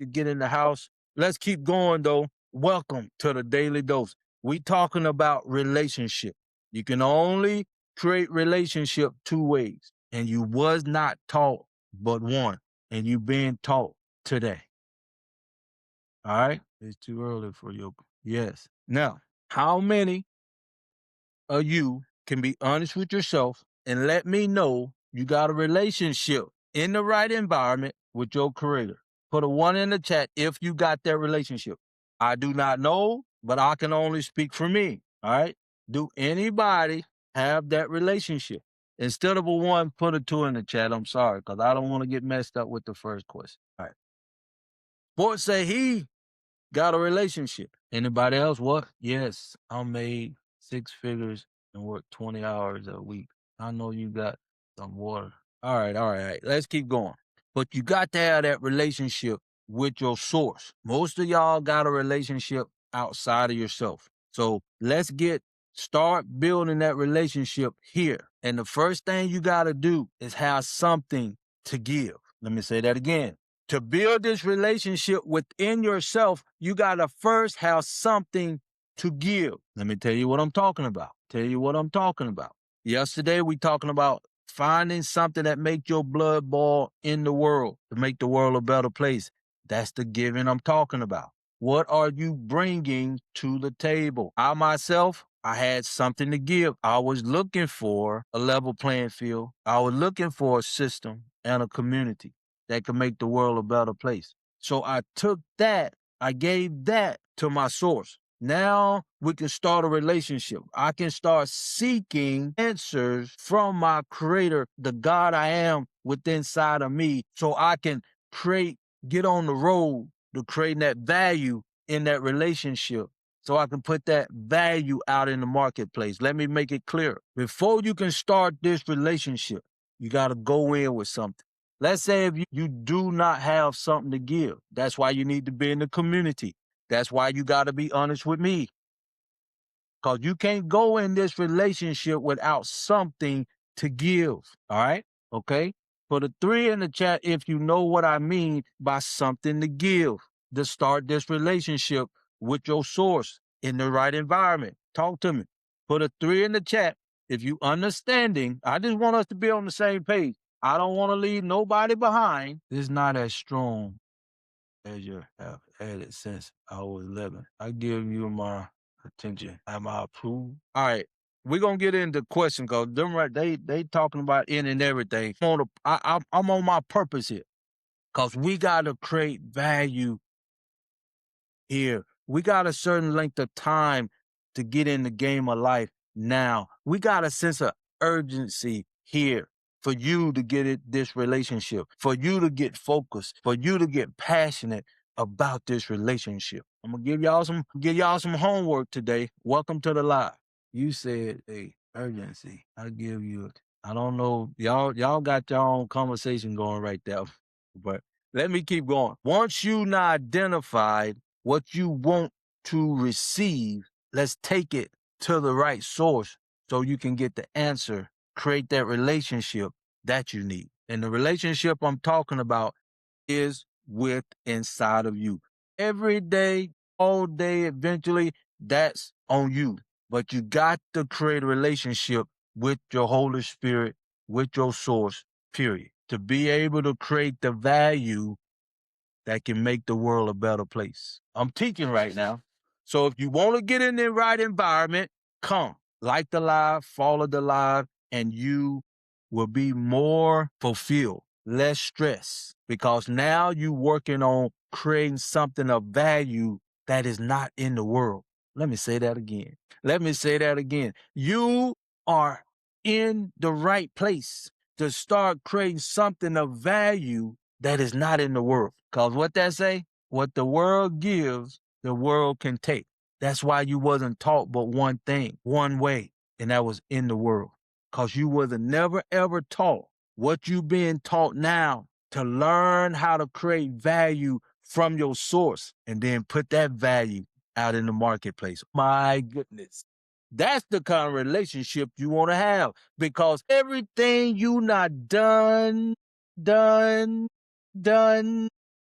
to get in the house. Let's keep going though. Welcome to the Daily Dose. We talking about relationship. You can only create relationship two ways. And you was not taught but one. And you being taught today. All right? It's too early for you. Yes. Now, how many of you can be honest with yourself and let me know you got a relationship in the right environment with your creator? Put a one in the chat if you got that relationship. I do not know, but I can only speak for me. All right. Do anybody have that relationship? Instead of a one, put a two in the chat. I'm sorry, because I don't want to get messed up with the first question. All right. Sports say he got a relationship. Anybody else? What? Yes, I made six figures and work 20 hours a week. I know you got some water. All right. Let's keep going. But you got to have that relationship with your source. Most of y'all got a relationship outside of yourself. So let's start building that relationship here. And the first thing you got to do is have something to give. Let me say that again. To build this relationship within yourself, you got to first have something to give. Let me tell you what I'm talking about. Yesterday, we talking about finding something that make your blood boil in the world, to make the world a better place. That's the giving I'm talking about. What are you bringing to the table? I myself, I had something to give. I was looking for a level playing field. I was looking for a system and a community that could make the world a better place. So I took that, I gave that to my source. Now we can start a relationship. I can start seeking answers from my creator, the God I am within inside of me, so I can get on the road to creating that value in that relationship, so I can put that value out in the marketplace. Let me make it clear. Before you can start this relationship, you got to go in with something. Let's say if you do not have something to give. That's why you need to be in the community. That's why you got to be honest with me. Because you can't go in this relationship without something to give. All right? Okay? Put a 3 in the chat if you know what I mean by something to give, to start this relationship with your source in the right environment. Talk to me. Put a 3 in the chat if you understanding. I just want us to be on the same page. I don't want to leave nobody behind. It's not as strong as you have had it since I was 11. I give you my attention. Am I approved? All right. We're gonna get into question because them right they talking about in and everything. I'm on my purpose here. Cause we gotta create value here. We got a certain length of time to get in the game of life now. We got a sense of urgency here for you to get this relationship, for you to get focused, for you to get passionate about this relationship. I'm gonna give y'all some homework today. Welcome to the live. You said a urgency. I give you it. I don't know. Y'all got your own conversation going right there. But let me keep going. Once you not identified what you want to receive, let's take it to the right source so you can get the answer, create that relationship that you need. And the relationship I'm talking about is with inside of you. Every day, all day, eventually, that's on you. But you got to create a relationship with your Holy Spirit, with your source, period. To be able to create the value that can make the world a better place. I'm teaching right now. So if you want to get in the right environment, come. Like the live, follow the live, and you will be more fulfilled, less stress, because now you're working on creating something of value that is not in the world. Let me say that again. You are in the right place to start creating something of value that is not in the world. Because what that say? What the world gives, the world can take. That's why you wasn't taught but one thing, one way, and that was in the world. Because you wasn't never ever taught what you being taught now, to learn how to create value from your source and then put that value out in the marketplace. My goodness. That's the kind of relationship you want to have, because everything you not done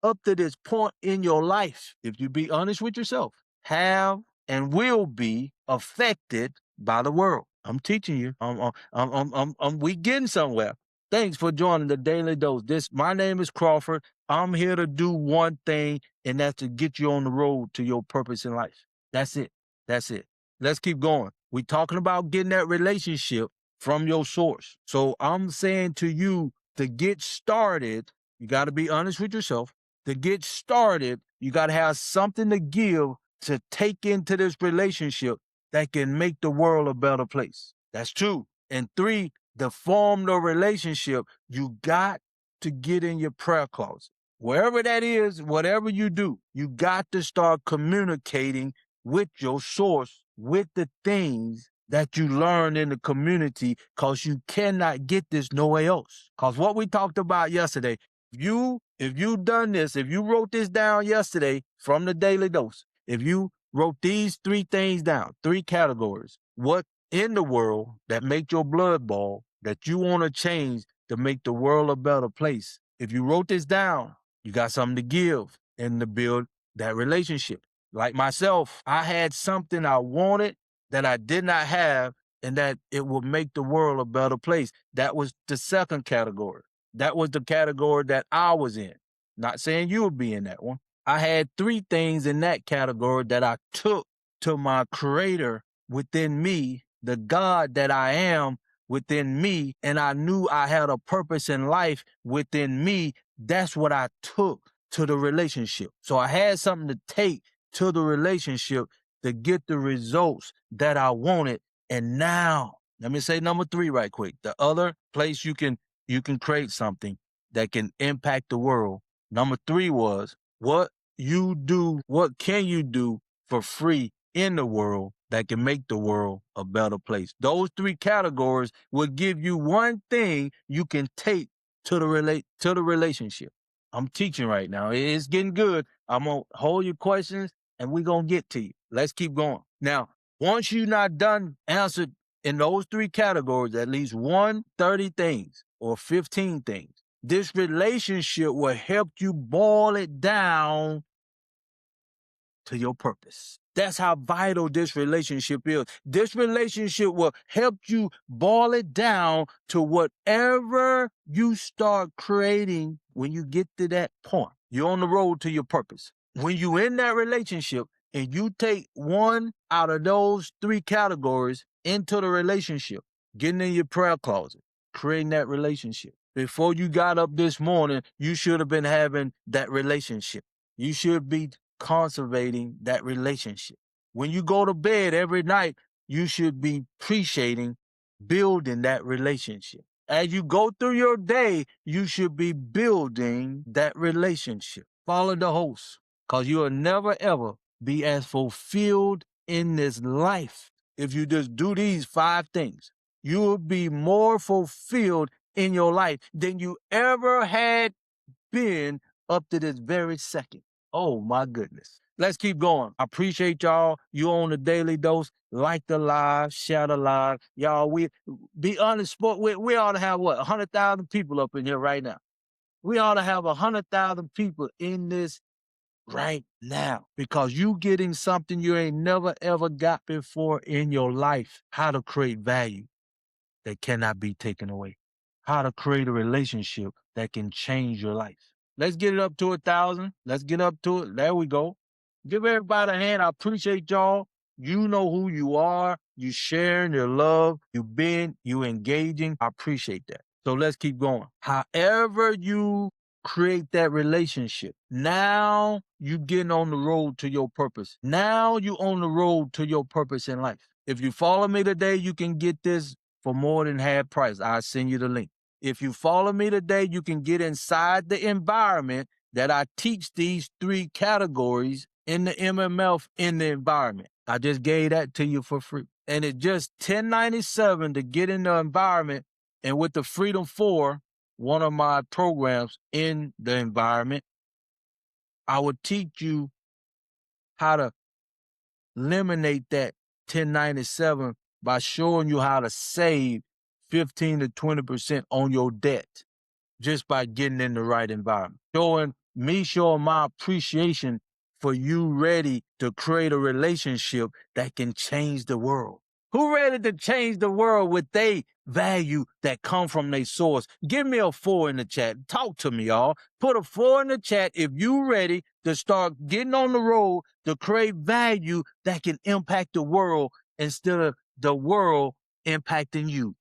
up to this point in your life, if you be honest with yourself, have and will be affected by the world. I'm teaching you. We getting somewhere. Thanks for joining the Daily Dose. My name is Crawford. I'm here to do one thing, and that's to get you on the road to your purpose in life. That's it. That's it. Let's keep going. We're talking about getting that relationship from your source. So I'm saying to you, to get started, you got to be honest with yourself. To get started, you got to have something to give to take into this relationship that can make the world a better place. That's 2. And 3, to form the relationship, you got to get in your prayer closet. Wherever that is, whatever you do, you got to start communicating with your source, with the things that you learn in the community, because you cannot get this nowhere else. Because what we talked about yesterday, if you done this, if you wrote this down yesterday from the Daily Dose, if you wrote these 3 things down, 3 categories, what in the world that make your blood boil, that you want to change to make the world a better place. If you wrote this down, you got something to give and to build that relationship. Like myself, I had something I wanted that I did not have, and that it would make the world a better place. That was the second category. That was the category that I was in. Not saying you would be in that one. I had 3 things in that category that I took to my creator within me, the God that I am within me, and I knew I had a purpose in life within me. That's what I took to the relationship. So I had something to take to the relationship to get the results that I wanted. And now, let me say number 3 right quick. The other place you can create something that can impact the world. Number 3 was, what can you do for free in the world that can make the world a better place? Those 3 categories will give you one thing you can take to the relationship. I'm teaching right now. It's getting good. I'm going to hold your questions and we're going to get to you. Let's keep going. Now, once you're not done answered in those 3 categories, at least 30 things or 15 things, this relationship will help you boil it down to your purpose. That's how vital this relationship is. This relationship will help you boil it down to whatever you start creating when you get to that point. You're on the road to your purpose. When you're in that relationship and you take one out of those 3 categories into the relationship, getting in your prayer closet, creating that relationship. Before you got up this morning, you should have been having that relationship. You should be conservating that relationship. When you go to bed every night, you should be appreciating building that relationship. As you go through your day, you should be building that relationship. Follow the host, because you will never ever be as fulfilled in this life if you just do these 5 things. You will be more fulfilled in your life than you ever had been up to this very second. Oh my goodness. Let's keep going. I appreciate y'all. You on the Daily Dose. Like the live, share the live. Y'all, we be honest, we ought to have 100,000 people up in here right now. We ought to have 100,000 people in this right now, because you getting something you ain't never ever got before in your life. How to create value that cannot be taken away. How to create a relationship that can change your life. Let's get it up to 1,000. Let's get up to it. There we go. Give everybody a hand. I appreciate y'all. You know who you are. You sharing your love. You engaging. I appreciate that. So let's keep going. However you create that relationship, now you getting on the road to your purpose. Now you on the road to your purpose in life. If you follow me today, you can get this for more than half price. I'll send you the link. If you follow me today, you can get inside the environment that I teach these 3 categories in the MMF in the environment. I just gave that to you for free. And it's just $10.97 to get in the environment. And with the Freedom 4, one of my programs in the environment, I would teach you how to eliminate that $10.97 by showing you how to save 15 to 20% on your debt just by getting in the right environment. Showing me showing my appreciation for you ready to create a relationship that can change the world. Who ready to change the world with they value that come from their source? Give me a 4 in the chat. Talk to me, y'all. Put a 4 in the chat if you ready to start getting on the road to create value that can impact the world instead of the world impacting you.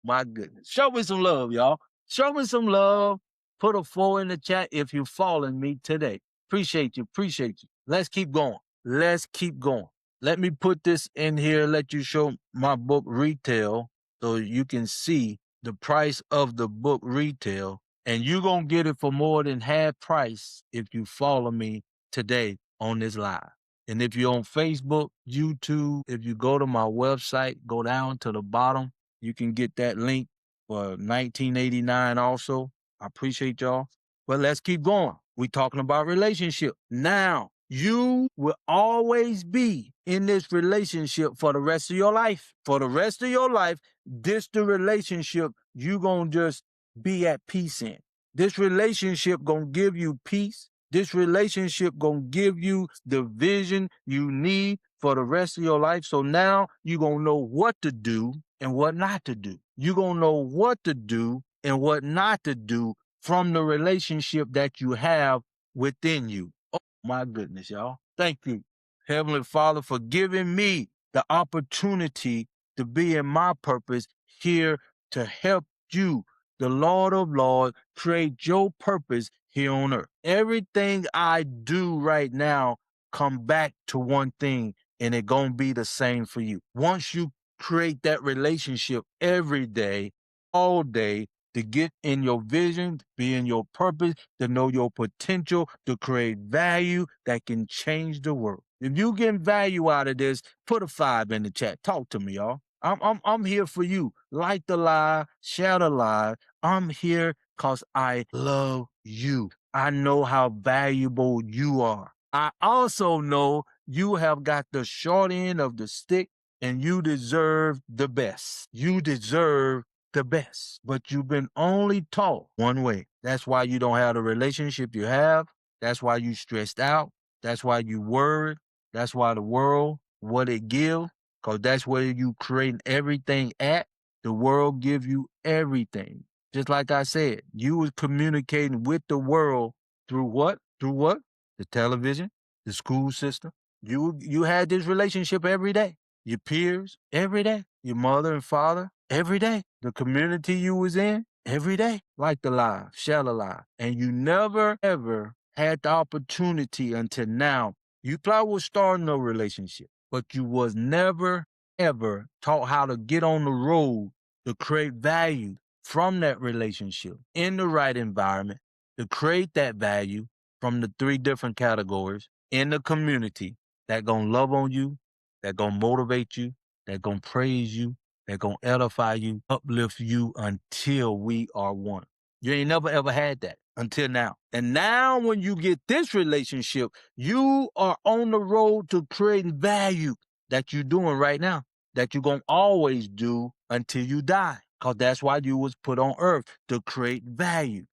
My goodness. Show me some love, y'all. Show me some love. Put a 4 in the chat if you're following me today. Appreciate you. Appreciate you. Let's keep going. Let's keep going. Let me put this in here, let you show my book retail so you can see the price of the book retail. And you're going to get it for more than half price if you follow me today on this live. And if you're on Facebook, YouTube, if you go to my website, go down to the bottom, you can get that link for $19.89 also. I appreciate y'all. But let's keep going. We talking about relationship. Now, you will always be in this relationship for the rest of your life. For the rest of your life, this the relationship you gonna just be at peace in. This relationship gonna give you peace. This relationship gonna give you the vision you need for the rest of your life. So now you gonna know what to do and what not to do. You gonna know what to do and what not to do from the relationship that you have within you. Oh my goodness, y'all. Thank you, Heavenly Father, for giving me the opportunity to be in my purpose here to help you, the Lord of Lords, create your purpose here on earth. Everything I do right now come back to one thing, and it gonna be the same for you. Once you create that relationship every day, all day, to get in your vision, to be in your purpose, to know your potential, to create value that can change the world. If you get value out of this, put a 5 in the chat. Talk to me, y'all. I'm here for you. Like the live, share the live. I'm here because I love you. I know how valuable you are. I also know you have got the short end of the stick and you deserve the best. You deserve the best, but you've been only taught one way. That's why you don't have the relationship you have. That's why you stressed out. That's why you worried. That's why the world, what it give, because that's where you creating everything at. The world give you everything. Just like I said, you was communicating with the world through what? Through what? The television, the school system. You had this relationship every day. Your peers every day. Your mother and father every day. The community you was in every day. Like the live, share the live. And you never ever had the opportunity until now. You probably was starting a relationship, but you was never ever taught how to get on the road to create value from that relationship in the right environment, to create that value from the 3 different categories in the community that gonna love on you, that gonna motivate you, that gonna praise you, that gonna edify you, uplift you until we are one. You ain't never ever had that until now. And now when you get this relationship, you are on the road to creating value that you're doing right now, that you're gonna always do until you die. Because that's why you was put on earth, to create value.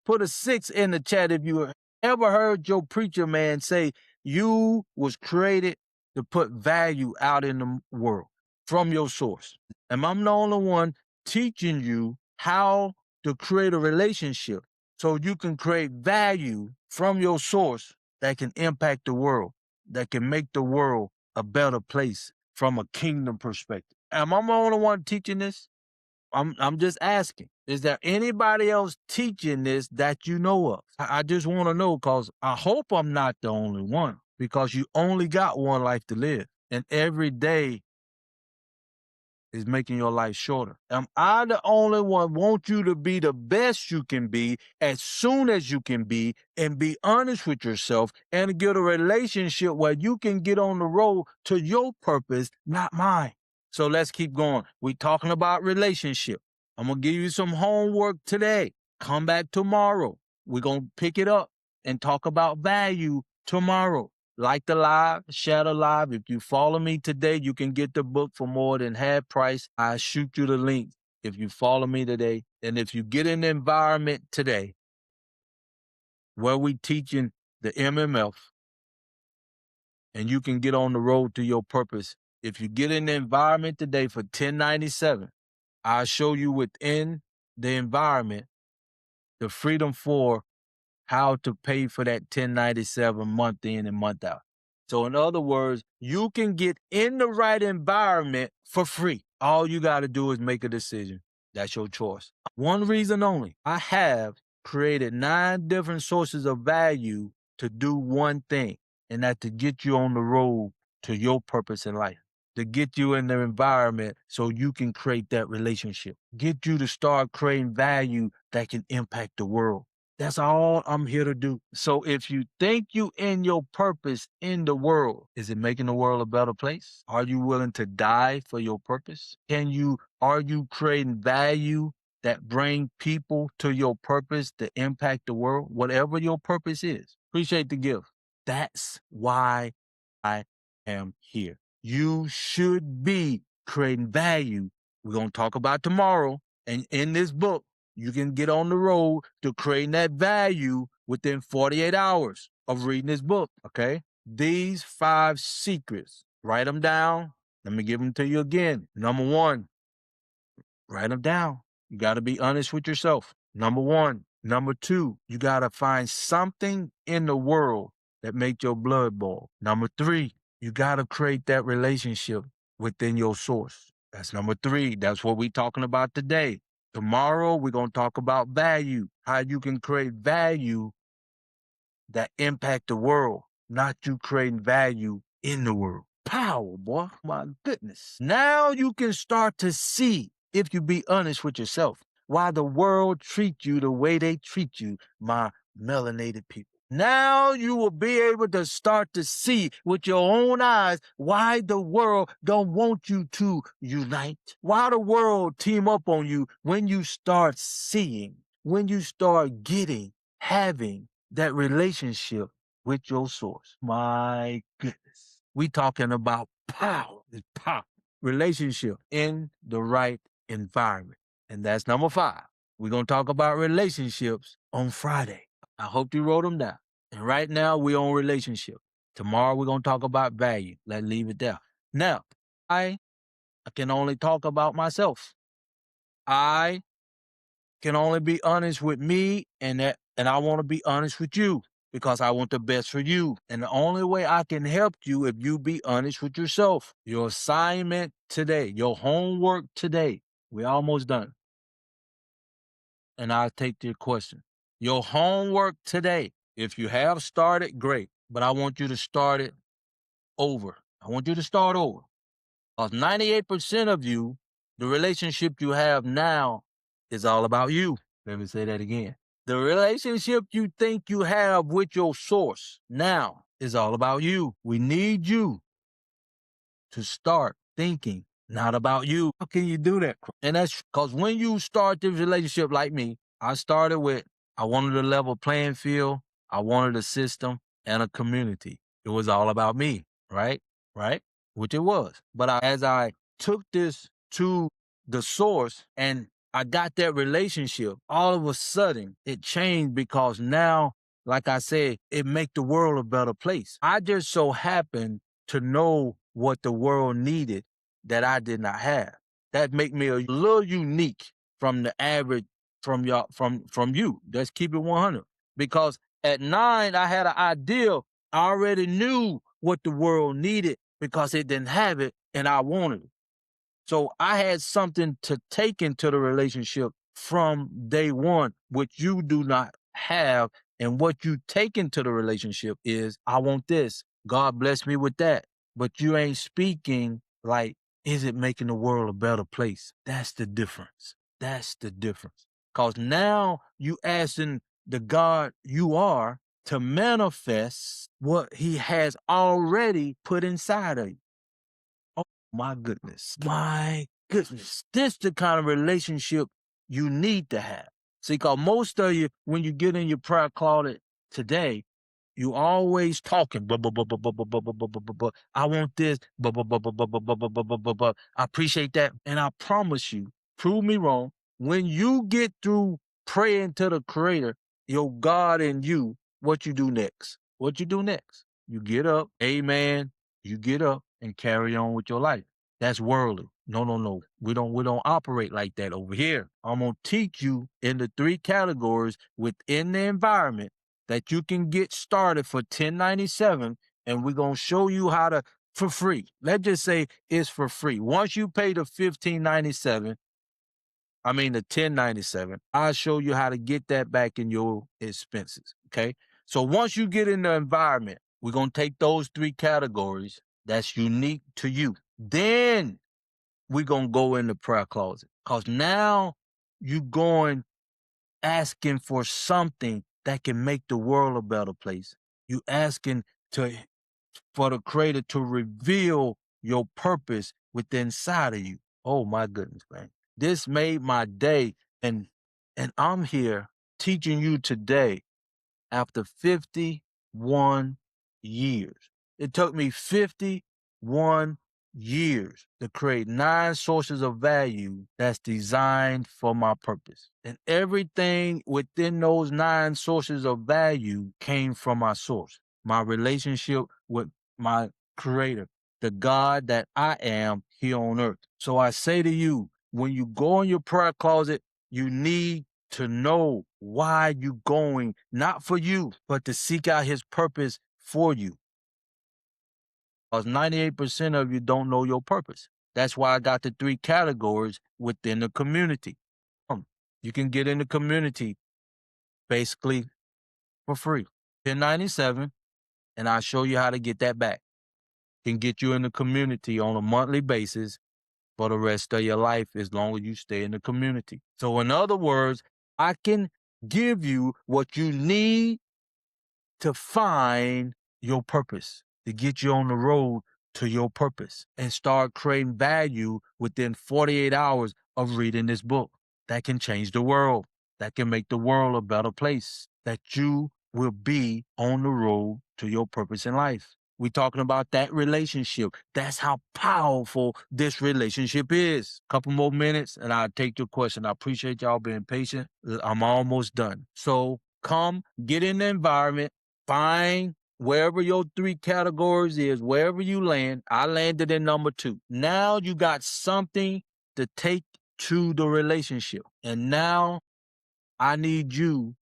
Put a 6 in the chat if you ever heard your preacher man say you was created to put value out in the world from your source. And I'm the only one teaching you how to create a relationship so you can create value from your source that can impact the world, that can make the world a better place from a kingdom perspective. Am I the only one teaching this? I'm just asking. Is there anybody else teaching this that you know of? I just want to know, because I hope I'm not the only one, because you only got one life to live. And every day is making your life shorter. Am I the only one want you to be the best you can be as soon as you can be, and be honest with yourself and get a relationship where you can get on the road to your purpose, not mine. So let's keep going. We're talking about relationship. I'm going to give you some homework today. Come back tomorrow. We're going to pick it up and talk about value tomorrow. Like the live, share the live. If you follow me today, you can get the book for more than half price. I shoot you the link if you follow me today. And if you get in the environment today, where we teaching the MMF, and you can get on the road to your purpose. If you get in the environment today for 1097, I'll show you within the environment the freedom for how to pay for that 1097 month in and month out. So in other words, you can get in the right environment for free. All you got to do is make a decision. That's your choice. One reason only. I have created 9 different sources of value to do one thing, and that's to get you on the road to your purpose in life, to get you in the environment so you can create that relationship, get you to start creating value that can impact the world. That's all I'm here to do. So if you think you in your purpose in the world, is it making the world a better place? Are you willing to die for your purpose? Are you creating value that bring people to your purpose to impact the world? Whatever your purpose is. Appreciate the gift. That's why I am here. You should be creating value. We're going to talk about tomorrow. And in this book, you can get on the road to creating that value within 48 hours of reading this book, okay? These 5 secrets, write them down. Let me give them to you again. Number 1, write them down. You got to be honest with yourself. Number 1. Number 2, you got to find something in the world that make your blood boil. Number 3, you got to create that relationship within your source. That's number 3. That's what we're talking about today. Tomorrow, we're going to talk about value, how you can create value that impact the world, not you creating value in the world. Power, boy. My goodness. Now you can start to see, if you be honest with yourself, why the world treat you the way they treat you, my melanated people. Now you will be able to start to see with your own eyes why the world don't want you to unite. Why the world team up on you when you start seeing, when you start getting, having that relationship with your source. My goodness. We talking about power. It's power. Relationship in the right environment. And that's number 5. We're going to talk about relationships on Friday. I hope you wrote them down. And right now, we're on relationship. Tomorrow, we're going to talk about value. Let's leave it there. Now, I can only talk about myself. I can only be honest with me, and I want to be honest with you because I want the best for you. And the only way I can help you if you be honest with yourself. Your assignment today, your homework today, we're almost done. And I'll take your question. Your homework today, if you have started, great. But I want you to start it over. I want you to start over. Because 98% of you, the relationship you have now is all about you. Let me say that again. The relationship you think you have with your source now is all about you. We need you to start thinking not about you. How can you do that? And that's because when you start this relationship like me, I started with, I wanted a level playing field. I wanted a system and a community. It was all about me, right? Right? Which it was. But as I took this to the source and I got that relationship, all of a sudden it changed because now, like I said, it make the world a better place. I just so happened to know what the world needed that I did not have. That make me a little unique from the average from y'all from you. Let's keep it 100. Because at 9, I had an idea. I already knew what the world needed because it didn't have it and I wanted it. So I had something to take into the relationship from day one, which you do not have. And what you take into the relationship is, I want this. God bless me with that. But you ain't speaking like, is it making the world a better place? That's the difference. That's the difference. Because now you asking the God you are to manifest what he has already put inside of you. Oh my goodness. My goodness. This the kind of relationship you need to have. See, because most of you, when you get in your prayer closet today, you always talking, I want this, I appreciate that. And I promise you, prove me wrong, when you get through praying to the Creator, your God and you, what you do next? What you do next? You get up, amen. You get up and carry on with your life. That's worldly. No, no, no. We don't operate like that over here. I'm gonna teach you in the 3 categories within the environment that you can get started for 1097, and we're gonna show you how to for free. Let's just say it's for free. Once you pay the 1597, I mean the 1097, I'll show you how to get that back in your expenses. Okay. So once you get in the environment, we're gonna take those 3 categories that's unique to you. Then we're gonna go in the prayer closet. Cause now you going asking for something that can make the world a better place. You asking to for the creator to reveal your purpose within inside of you. Oh my goodness, man. This made my day. And I'm here teaching you today after 51 years. It took me 51 years to create 9 sources of value that's designed for my purpose. And everything within those 9 sources of value came from my source, my relationship with my creator, the God that I am here on earth. So I say to you, when you go in your prayer closet, you need to know why you going, not for you, but to seek out his purpose for you. Because 98% of you don't know your purpose. That's why I got the 3 categories within the community. You can get in the community basically for free. 1097, and I'll show you how to get that back. Can get you in the community on a monthly basis for the rest of your life as long as you stay in the community. So in other words, I can give you what you need to find your purpose, to get you on the road to your purpose and start creating value within 48 hours of reading this book. That can change the world. That can make the world a better place. That you will be on the road to your purpose in life. We're talking about that relationship. That's how powerful this relationship is. Couple more minutes and I'll take your question. I appreciate y'all being patient. I'm almost done. So come get in the environment, find wherever your 3 categories is, wherever you land. I landed in number 2. Now you got something to take to the relationship. And now I need you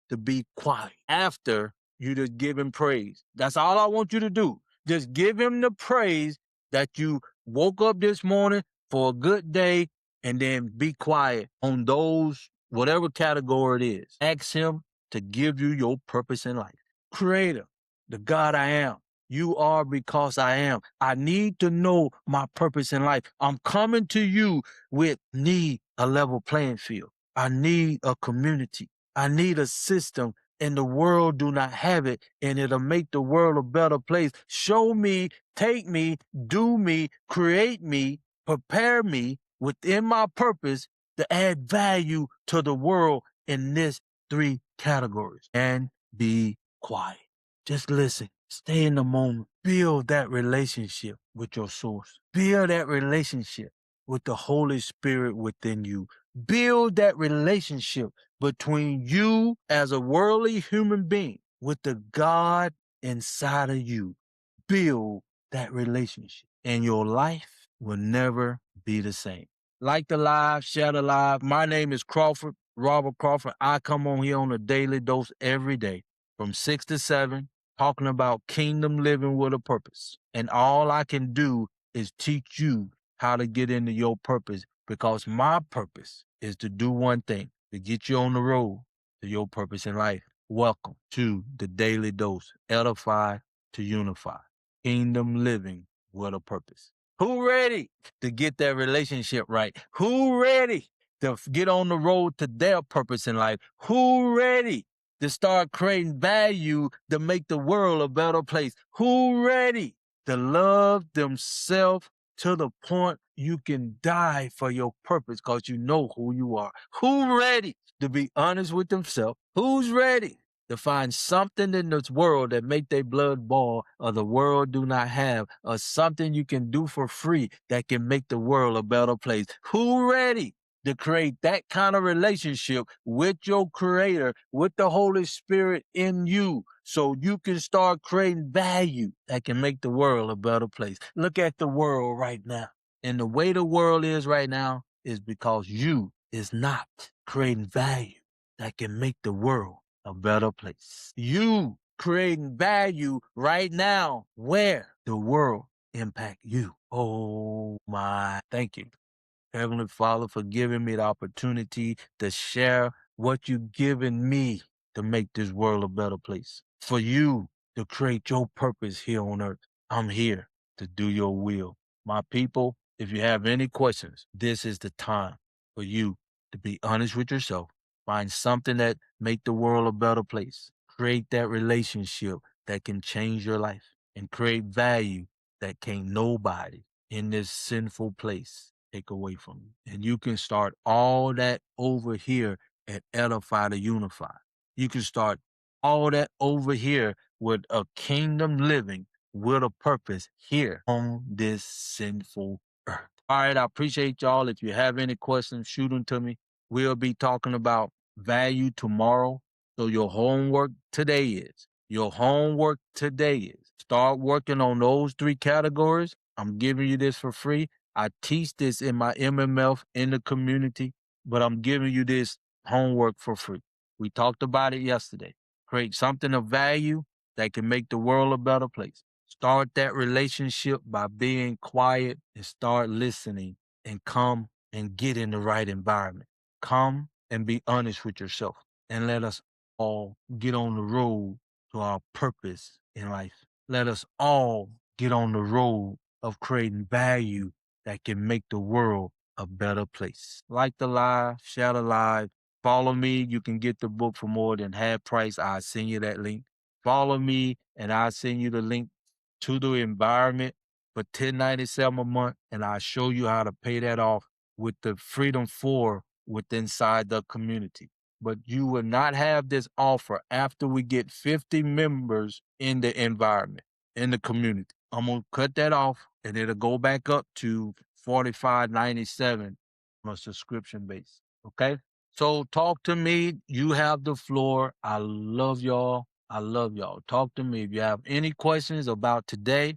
to be quiet after you just give him praise. That's all I want you to do. Just give him the praise that you woke up this morning for a good day, and then be quiet on those, whatever category it is. Ask him to give you your purpose in life. Creator, the God I am. You are because I am. I need to know my purpose in life. I'm coming to you with need a level playing field. I need a community. I need a system, and the world do not have it, and it'll make the world a better place. Show me, take me, do me, create me, prepare me within my purpose to add value to the world in this 3 categories. And be quiet. Just listen. Stay in the moment. Build that relationship with your source. Build that relationship with the Holy Spirit within you. Build that relationship between you as a worldly human being with the God inside of you. Build that relationship, and your life will never be the same. Like the live, share the live. My name is Crawford, Robert Crawford. I come on here on a daily dose every day from 6 to 7, talking about kingdom living with a purpose. And all I can do is teach you how to get into your purpose, because my purpose is to do one thing, to get you on the road to your purpose in life. Welcome to the Daily Dose, Edify to Unify, kingdom living with a purpose. Who ready to get that relationship right? Who ready to get on the road to their purpose in life? Who ready to start creating value to make the world a better place? Who ready to love themselves to the point you can die for your purpose because you know who you are? Who ready to be honest with themselves? Who's ready to find something in this world that make their blood boil or the world do not have, or something you can do for free that can make the world a better place? Who ready to create that kind of relationship with your creator, with the Holy Spirit in you, so you can start creating value that can make the world a better place. Look at the world right now. And the way the world is right now is because you is not creating value that can make the world a better place. You creating value right now where the world impact you. Oh my. Thank you, Heavenly Father, for giving me the opportunity to share what you've given me to make this world a better place. For you to create your purpose here on earth. I'm here to do your will. My people, if you have any questions, this is the time for you to be honest with yourself. Find something that make the world a better place. Create that relationship that can change your life and create value that can't nobody in this sinful place take away from you. And you can start all that over here at Edify to Unify. You can start all that over here with a kingdom living with a purpose here on this sinful earth. All right, I appreciate y'all. If you have any questions, shoot them to me. We'll be talking about value tomorrow. So your homework today is start working on those 3 categories. I'm giving you this for free. I teach this in my MMF in the community, but I'm giving you this homework for free. We talked about it yesterday. Create something of value that can make the world a better place. Start that relationship by being quiet and start listening and come and get in the right environment. Come and be honest with yourself and let us all get on the road to our purpose in life. Let us all get on the road of creating value that can make the world a better place. Like the live, share the live, follow me. You can get the book for more than half price. I'll send you that link. Follow me and I'll send you the link to the environment for $10.97 a month. And I'll show you how to pay that off with the Freedom 4 with inside the community. But you will not have this offer after we get 50 members in the environment, in the community. I'm gonna cut that off and it'll go back up to $45.97 on a subscription base. Okay? So talk to me. You have the floor. I love y'all. I love y'all. Talk to me. If you have any questions about today,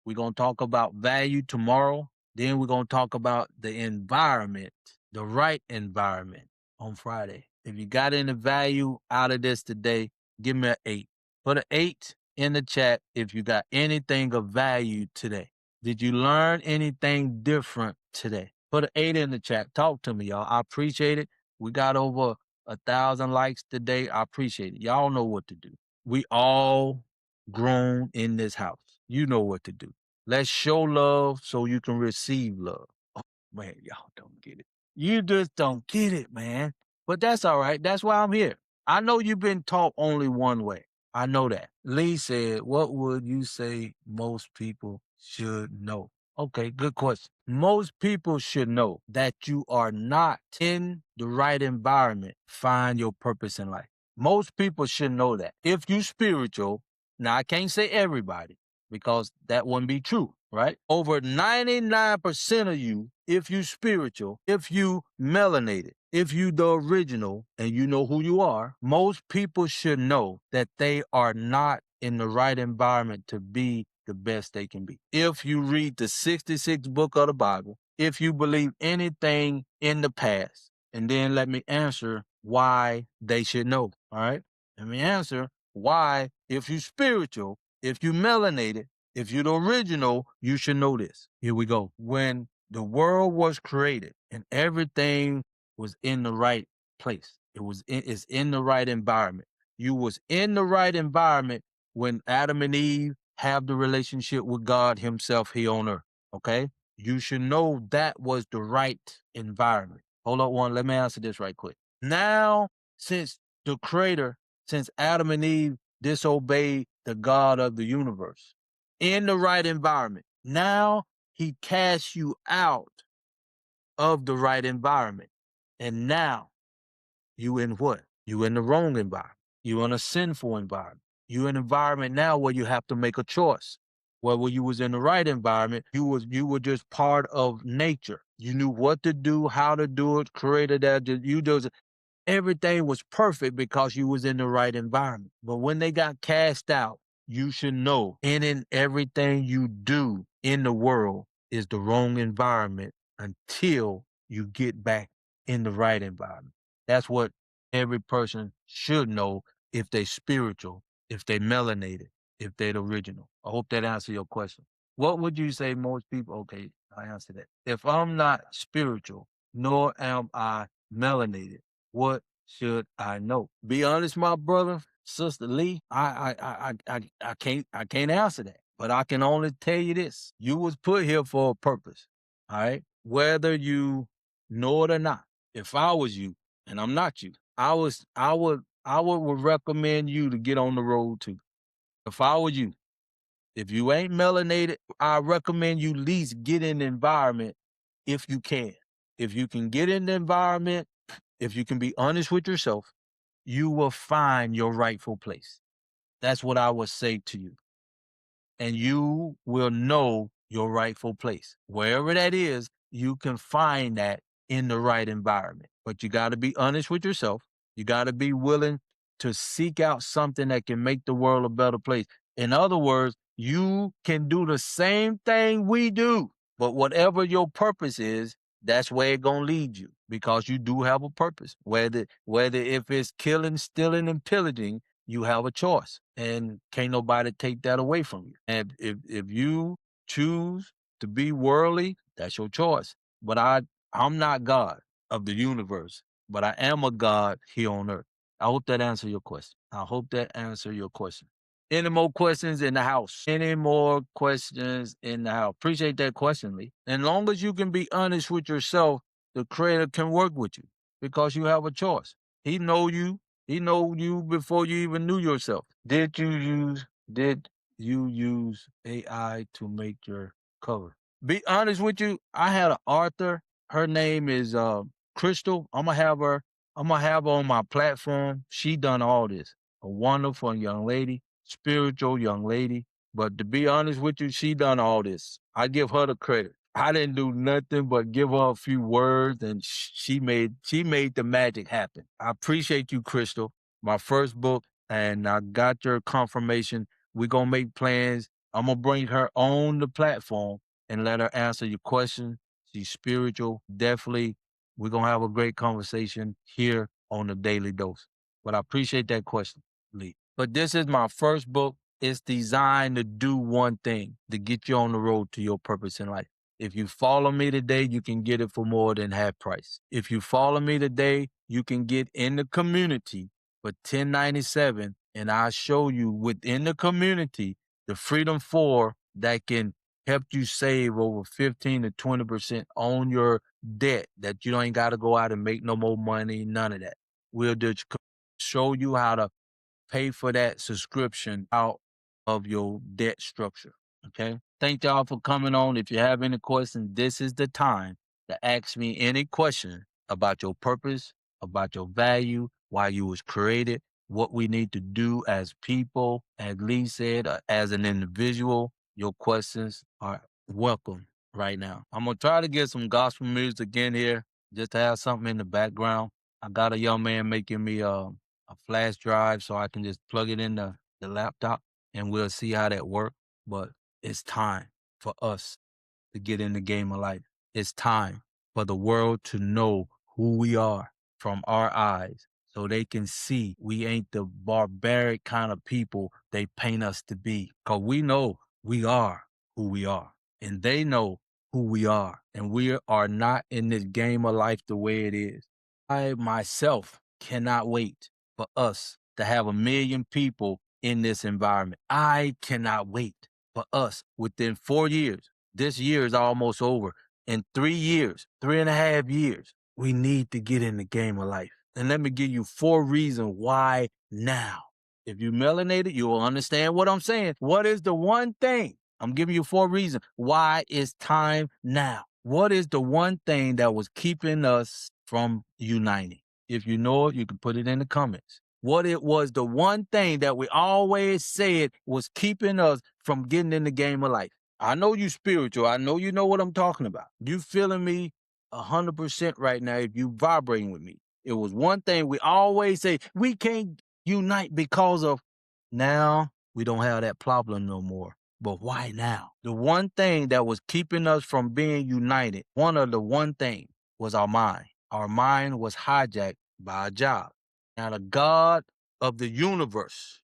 we're going to talk about value tomorrow. Then we're going to talk about the environment, the right environment on Friday. If you got any value out of this today, give me an 8. Put an 8 in the chat if you got anything of value today. Did you learn anything different today? Put an 8 in the chat. Talk to me, y'all. I appreciate it. We got over 1,000 likes today. I appreciate it. Y'all know what to do. We all grown in this house. You know what to do. Let's show love so you can receive love. Oh, man, y'all don't get it. You just don't get it, man. But that's all right. That's why I'm here. I know you've been taught only one way. I know that. Lee said, what would you say most people should know? Okay, good question. Most people should know that you are not in the right environment. Find your purpose in life. Most people should know that. If you spiritual, now I can't say everybody because that wouldn't be true, right? Over 99% of you, if you spiritual, if you melanated, if you the original and you know who you are, most people should know that they are not in the right environment to be the best they can be. If you read the 66th book of the Bible, if you believe anything in the past, and then let me answer why they should know, all right? Let me answer why, if you spiritual, if you melanated, if you're the original, you should know this. Here we go. When the world was created and everything was in the right place, it's in the right environment. You was in the right environment when Adam and Eve have the relationship with God himself here on earth. Okay? You should know that was the right environment. Hold on one. Let me answer this right quick. Now, since the creator, since Adam and Eve disobeyed the God of the universe in the right environment, now he casts you out of the right environment. And now you in what? You in the wrong environment. You in a sinful environment. You in an environment now where you have to make a choice. Well, when you was in the right environment, you were just part of nature. You knew what to do, how to do it, created that. You just everything was perfect because you was in the right environment. But when they got cast out, you should know in everything you do in the world is the wrong environment until you get back in the right environment. That's what every person should know if they spiritual, if they melanated, if they the original. I hope that answers your question. What would you say most people? Okay, I answered that. If I'm not spiritual, nor am I melanated, what should I know? Be honest, my brother, sister Lee. I can't answer that, but I can only tell you this: you was put here for a purpose. All right, whether you know it or not. If I was you, and I'm not you, I would recommend you to get on the road too. If I were you, if you ain't melanated, I recommend you at least get in the environment if you can. If you can get in the environment, if you can be honest with yourself, you will find your rightful place. That's what I would say to you. And you will know your rightful place. Wherever that is, you can find that in the right environment. But you got to be honest with yourself. You got to be willing to seek out something that can make the world a better place. In other words, you can do the same thing we do, but whatever your purpose is, that's where it's gonna lead you because you do have a purpose. Whether if it's killing, stealing, and pillaging, you have a choice, and can't nobody take that away from you. And if you choose to be worldly, that's your choice. But I'm not God of the universe, but I am a God here on earth. I hope that answered your question. I hope that answered your question. Any more questions in the house? Any more questions in the house? Appreciate that question, Lee. As long as you can be honest with yourself, the creator can work with you because you have a choice. He know you. He know you before you even knew yourself. Did you use AI to make your cover? Be honest with you, I had an author. Her name is Crystal. I'm gonna have her on my platform. She done all this. A wonderful young lady, spiritual young lady. But to be honest with you, she done all this. I give her the credit. I didn't do nothing but give her a few words, and she made the magic happen. I appreciate you, Crystal. My first book, and I got your confirmation. We're gonna make plans. I'm gonna bring her on the platform and let her answer your question. She's spiritual, definitely. We're gonna have a great conversation here on the Daily Dose. But I appreciate that question, Lee. But this is my first book. It's designed to do one thing, to get you on the road to your purpose in life. If you follow me today, you can get it for more than half price. If you follow me today, you can get in the community for $10.97, and I'll show you within the community the Freedom 4 that can help you save over 15 to 20% on your debt, that you ain't got to go out and make no more money, none of that. We'll just show you how to pay for that subscription out of your debt structure. Okay. Thank y'all for coming on. If you have any questions, this is the time to ask me any question about your purpose, about your value, why you was created, what we need to do as people, as Lee said, as an individual. Your questions are welcome right now. I'm gonna try to get some gospel music in here just to have something in the background. I got a young man making me a flash drive so I can just plug it in the laptop and we'll see how that works. But it's time for us to get in the game of life. It's time for the world to know who we are from our eyes so they can see we ain't the barbaric kind of people they paint us to be. Because we know we are who we are, and they know who we are, and we are not in this game of life the way it is. I myself cannot wait for us to have 1 million people in this environment. I cannot wait for us within 4 years. This year is almost over. In 3 years, 3.5 years, we need to get in the game of life. And let me give you 4 reasons why now. If you melanated, you will understand what I'm saying. What is the one thing? I'm giving you 4 reasons why it's time now. What is the one thing that was keeping us from uniting? If you know it, you can put it in the comments. what it was, the one thing that we always said was keeping us from getting in the game of life. I know you spiritual. I know you know what I'm talking about. You feeling me 100% right now if you vibrating with me. It was one thing we always say, we can't unite because of. Now we don't have that problem no more. But why now? The one thing that was keeping us from being united, one thing was our mind. Our mind was hijacked by a job. Now the God of the universe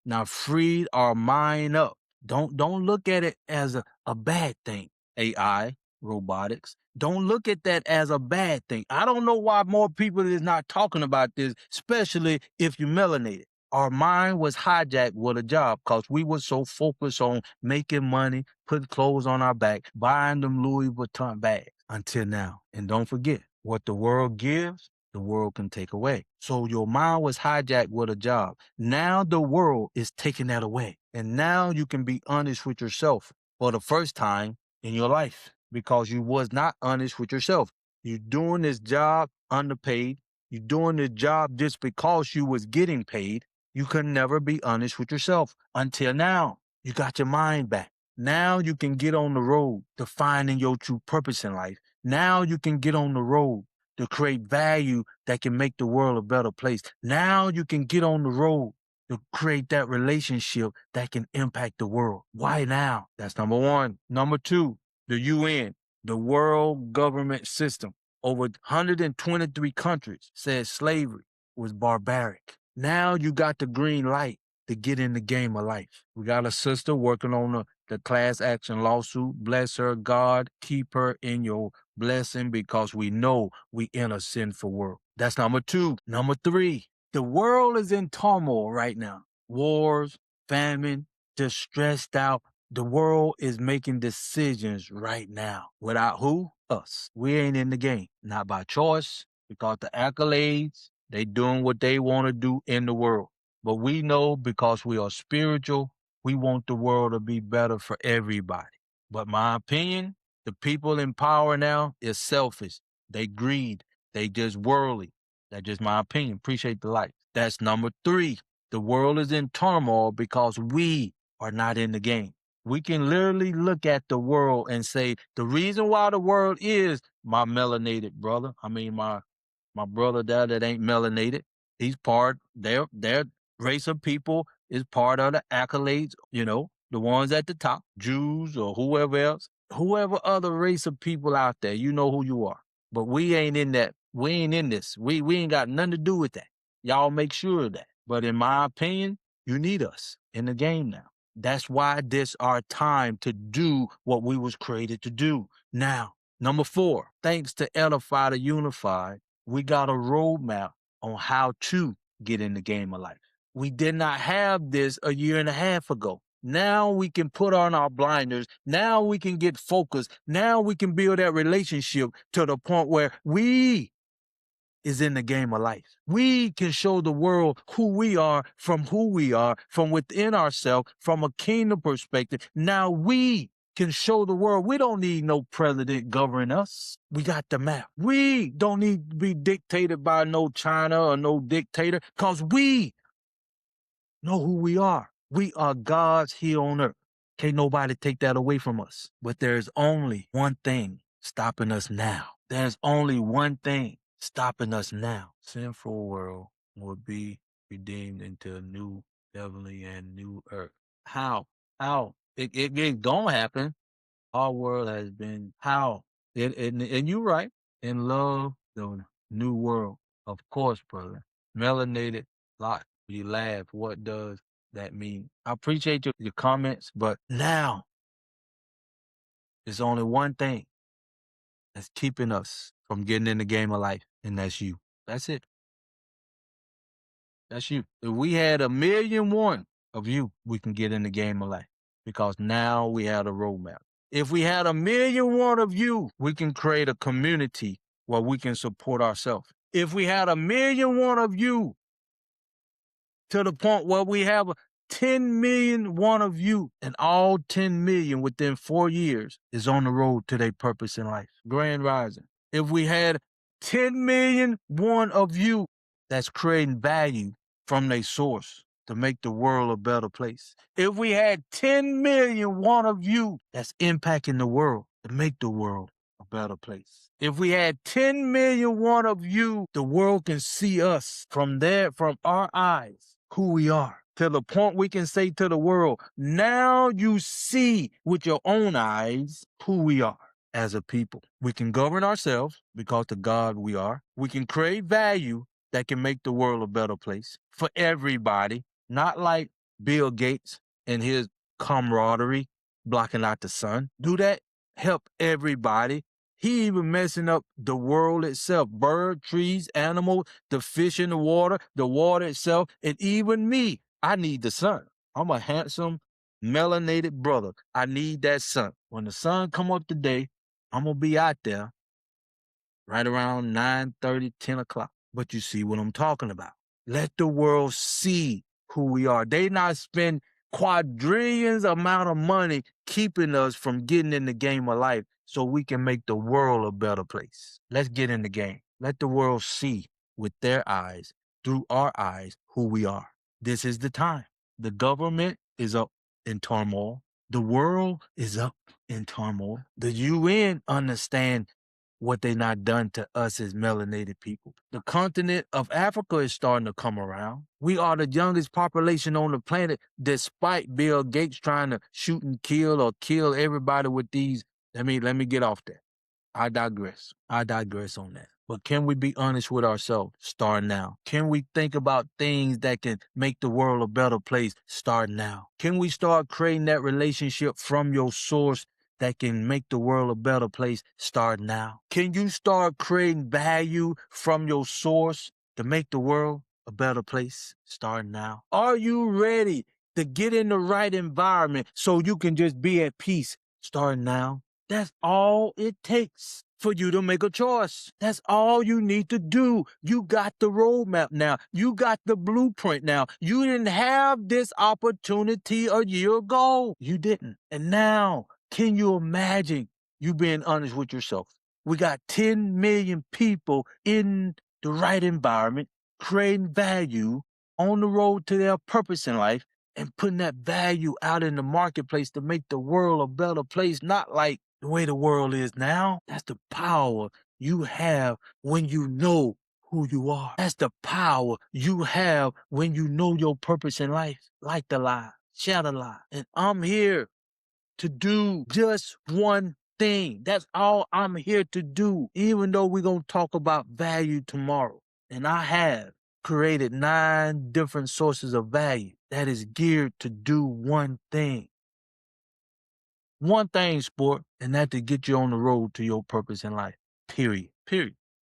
now freed our mind up. Don't look at it as a bad thing. AI, robotics. Don't look at that as a bad thing. I don't know why more people is not talking about this, especially if you're melanated. Our mind was hijacked with a job because we were so focused on making money, putting clothes on our back, buying them Louis Vuitton bags until now. And don't forget, what the world gives, the world can take away. So your mind was hijacked with a job. Now the world is taking that away. And now you can be honest with yourself for the first time in your life because you was not honest with yourself. You're doing this job underpaid. You're doing this job just because you was getting paid. You could never be honest with yourself until now. You got your mind back. Now you can get on the road to finding your true purpose in life. Now you can get on the road to create value that can make the world a better place. Now you can get on the road to create that relationship that can impact the world. Why now? That's number one. Number two, the UN, the world government system. Over 123 countries said slavery was barbaric. Now you got the green light to get in the game of life. We got a sister working on the class action lawsuit. Bless her, God. Keep her in your blessing because we know we in a sinful world. That's number two. Number three, the world is in turmoil right now. Wars, famine, just stressed out. The world is making decisions right now. Without who? Us. We ain't in the game. Not by choice, because the accolades, they doing what they want to do in the world. But we know because we are spiritual, we want the world to be better for everybody. But my opinion, the people in power now is selfish. They greed. They just worldly. That's just my opinion. Appreciate the light. That's number three. The world is in turmoil because we are not in the game. We can literally look at the world and say, the reason why the world is my melanated brother. I mean, my brother there that ain't melanated. He's part, their race of people is part of the accolades, the ones at the top, Jews or whoever else, whoever other race of people out there, you know who you are. But we ain't in that. We ain't in this. We ain't got nothing to do with that. Y'all make sure of that. But in my opinion, you need us in the game now. That's why this our time to do what we was created to do. Now, number four, thanks to Edify the Unified, we got a roadmap on how to get in the game of life. We did not have this a year and a half ago. Now we can put on our blinders. Now we can get focused. Now we can build that relationship to the point where we is in the game of life. We can show the world who we are from within ourselves, from a kingdom perspective. Now we can show the world we don't need no president governing us. We got the map. We don't need to be dictated by no China or no dictator because we know who we are. We are God's here on earth. Can't nobody take that away from us. But there's only one thing stopping us now. There's only one thing stopping us now. Sinful world will be redeemed into a new heavenly and new earth. How? How? It don't happen. Our world has been how? And you're right. In love, the new world. Of course, brother. Melanated lot. You laugh. What does that mean? I appreciate your comments, but now there's only one thing that's keeping us from getting in the game of life, and that's you. That's it. That's you. If we had 1,000,001 of you, we can get in the game of life because now we have a roadmap. If we had 1,000,001 of you, we can create a community where we can support ourselves. If we had 1,000,001 of you, to the point where we have 10,000,000 one of you, and all 10 million within 4 years is on the road to their purpose in life. Grand rising. If we had 10,000,000 one of you that's creating value from their source to make the world a better place. If we had 10 million one of you that's impacting the world to make the world a better place. If we had 10 million one of you, the world can see us from our eyes, who we are. To the point we can say to the world, now you see with your own eyes who we are as a people. We can govern ourselves because the God we are. We can create value that can make the world a better place for everybody, not like Bill Gates and his camaraderie blocking out the sun. Do that, help everybody. He even messing up the world itself, bird, trees, animals, the fish in the water itself, and even me. I need the sun. I'm a handsome, melanated brother. I need that sun. When the sun come up today, I'm going to be out there right around 9:30, 10 o'clock. But you see what I'm talking about. Let the world see who we are. They not spend quadrillions amount of money keeping us from getting in the game of life so we can make the world a better place. Let's get in the game. Let the world see with their eyes, through our eyes, who we are. This is the time. The government is up in turmoil. The world is up in turmoil. The UN understand what they not done to us as melanated people. The continent of Africa is starting to come around. We are the youngest population on the planet, despite Bill Gates trying to shoot and kill or kill everybody with these. Let me get off that. I digress on that. But can we be honest with ourselves? Start now. Can we think about things that can make the world a better place? Start now. Can we start creating that relationship from your source that can make the world a better place? Start now. Can you start creating value from your source to make the world a better place? Start now. Are you ready to get in the right environment so you can just be at peace? Start now. That's all it takes for you to make a choice. That's all you need to do. You got the roadmap now. You got the blueprint now. You didn't have this opportunity a year ago. You didn't. And now, can you imagine you being honest with yourself? We got 10 million people in the right environment, creating value on the road to their purpose in life and putting that value out in the marketplace to make the world a better place, not like the way the world is now. That's the power you have when you know who you are. That's the power you have when you know your purpose in life. Like the lie, share the lie. And I'm here to do just one thing. That's all I'm here to do, even though we're going to talk about value tomorrow. And I have created 9 different sources of value that is geared to do one thing. One thing, sport, and that to get you on the road to your purpose in life. Period.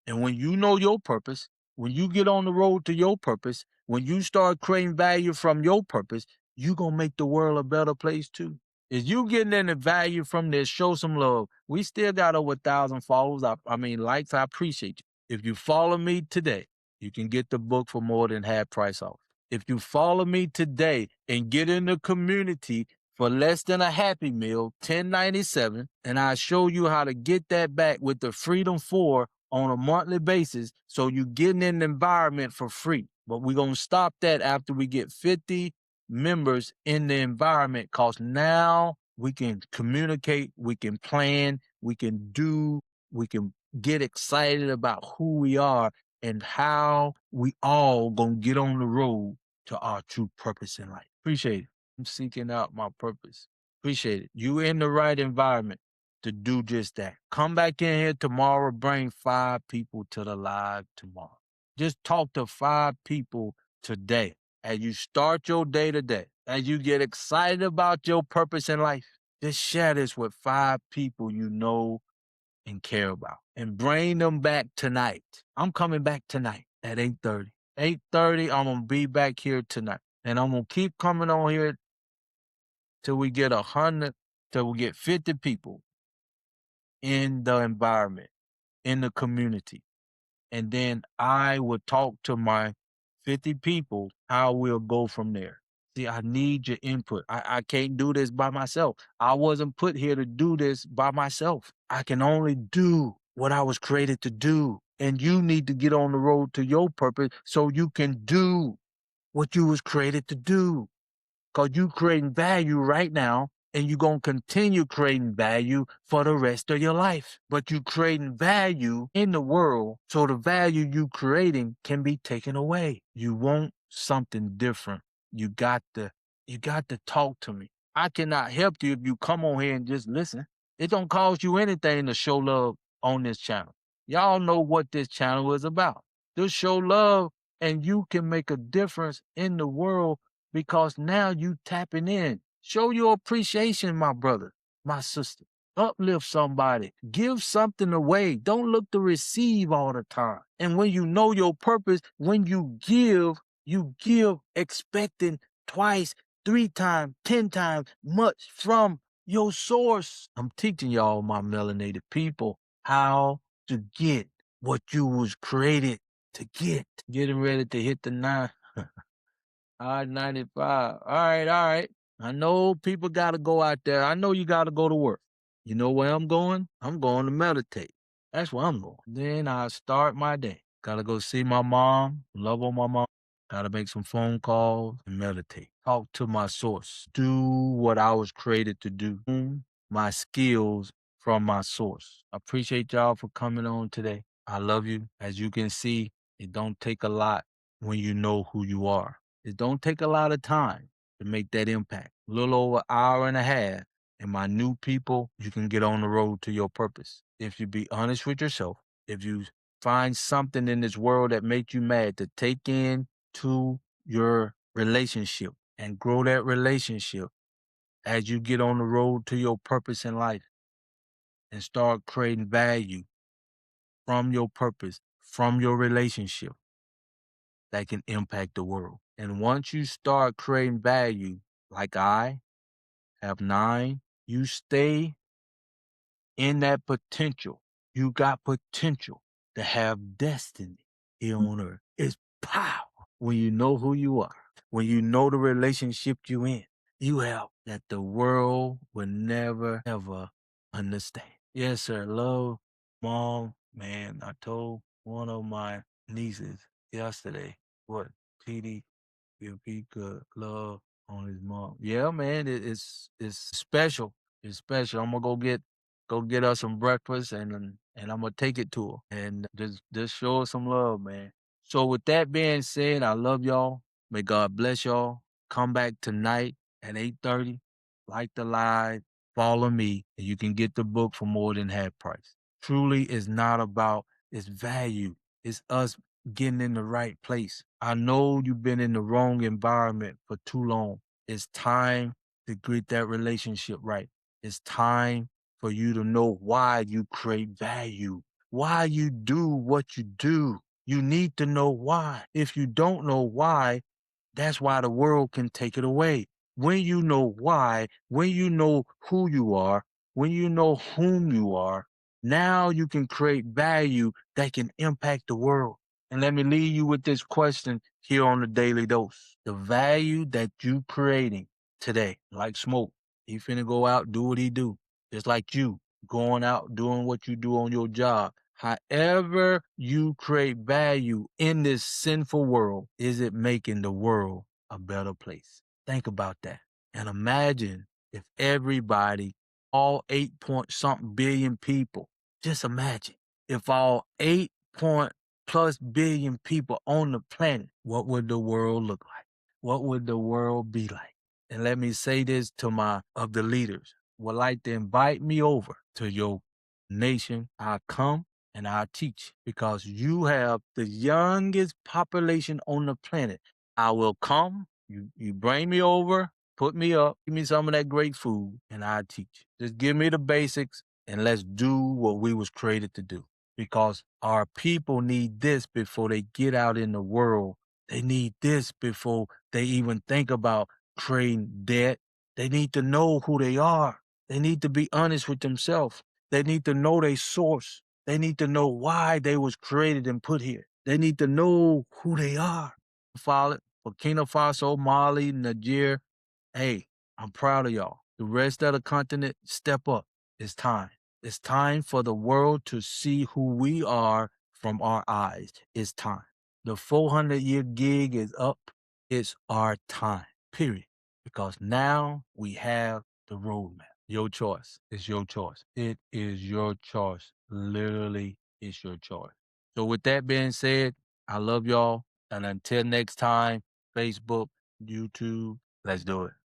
And when you know your purpose, when you get on the road to your purpose, when you start creating value from your purpose, you going to make the world a better place too. If you getting any value from this, show some love. We still got over 1,000 followers. I mean, likes. I appreciate you. If you follow me today, you can get the book for more than half price off. If you follow me today and get in the community for less than a Happy Meal, $10.97, and I show you how to get that back with the Freedom 4 on a monthly basis, so you getting in the environment for free. But we're going to stop that after we get 50 members in the environment, because now we can communicate, we can plan, we can do, we can get excited about who we are and how we all going to get on the road to our true purpose in life. Appreciate it. I'm seeking out my purpose. Appreciate it. You in the right environment to do just that. Come back in here tomorrow, bring 5 people to the live tomorrow. Just talk to 5 people today. As you start your day today, as you get excited about your purpose in life, just share this with 5 people you know and care about. And bring them back tonight. I'm coming back tonight at 8:30. 8:30, I'm going to be back here tonight. And I'm going to keep coming on here till we get 100, till we get 50 people in the environment, in the community. And then I will talk to my 50 people how we'll go from there. See, I need your input. I can't do this by myself. I wasn't put here to do this by myself. I can only do what I was created to do. And you need to get on the road to your purpose so you can do what you was created to do. Because you creating value right now, and you're going to continue creating value for the rest of your life. But you creating value in the world, so the value you creating can be taken away. You want something different. You got to talk to me. I cannot help you if you come on here and just listen. It don't cost you anything to show love on this channel. Y'all know what this channel is about. Just show love, and you can make a difference in the world, because now you tapping in. Show your appreciation, my brother, my sister. Uplift somebody. Give something away. Don't look to receive all the time. And when you know your purpose, when you give expecting twice, 3 times, 10 times much from your source. I'm teaching y'all, my melanated people, how to get what you was created to get. Getting ready to hit the 9. I-95. All right. I know people got to go out there. I know you got to go to work. You know where I'm going? I'm going to meditate. That's where I'm going. Then I start my day. Got to go see my mom, love on my mom. Got to make some phone calls and meditate. Talk to my source. Do what I was created to do. My skills from my source. I appreciate y'all for coming on today. I love you. As you can see, it don't take a lot when you know who you are. It don't take a lot of time to make that impact. A little over an hour and a half. And my new people, you can get on the road to your purpose. If you be honest with yourself, if you find something in this world that makes you mad, to take in to your relationship and grow that relationship as you get on the road to your purpose in life, and start creating value from your purpose, from your relationship, that can impact the world. And once you start creating value, like I have 9, you stay in that potential. You got potential to have destiny here on earth. It's power when you know who you are, when you know the relationship you in. You have that the world will never, ever understand. Yes, sir. Love, mom, man. I told one of my nieces yesterday what TD, if he could love on his mom. Yeah, man, it's special. It's special. I'm gonna go get us some breakfast, and I'm gonna take it to her, and just show her some love, man. So with that being said, I love y'all. May God bless y'all. Come back tonight at 8:30. Like the live, follow me, and you can get the book for more than half price. Truly is not about its value. It's us getting in the right place. I know you've been in the wrong environment for too long. It's time to get that relationship right. It's time for you to know why you create value, why you do what you do. You need to know why. If you don't know why, that's why the world can take it away. When you know why, when you know who you are, when you know whom you are, now you can create value that can impact the world. And let me leave you with this question here on the Daily Dose. The value that you creating today, like Smoke, he finna go out, do what he do. Just like you, going out, doing what you do on your job. However you create value in this sinful world, is it making the world a better place? Think about that. And imagine if everybody, all 8 point something billion people, just imagine if all 8 point plus billion people on the planet, what would the world look like? What would the world be like? And let me say this to my of the leaders, would like to invite me over to your nation. I come and I teach, because you have the youngest population on the planet. I will come, you bring me over, put me up, give me some of that great food, and I teach. Just give me the basics, and let's do what we was created to do. Because our people need this before they get out in the world. They need this before they even think about creating debt. They need to know who they are. They need to be honest with themselves. They need to know their source. They need to know why they was created and put here. They need to know who they are. Follow Burkina Faso, Mali, Niger. Hey, I'm proud of y'all. The rest of the continent, step up. It's time. It's time for the world to see who we are from our eyes. It's time. The 400-year gig is up. It's our time, period. Because now we have the roadmap. Your choice. It's your choice. It is your choice. Literally, it's your choice. So, with that being said, I love y'all. And until next time, Facebook, YouTube, let's do it.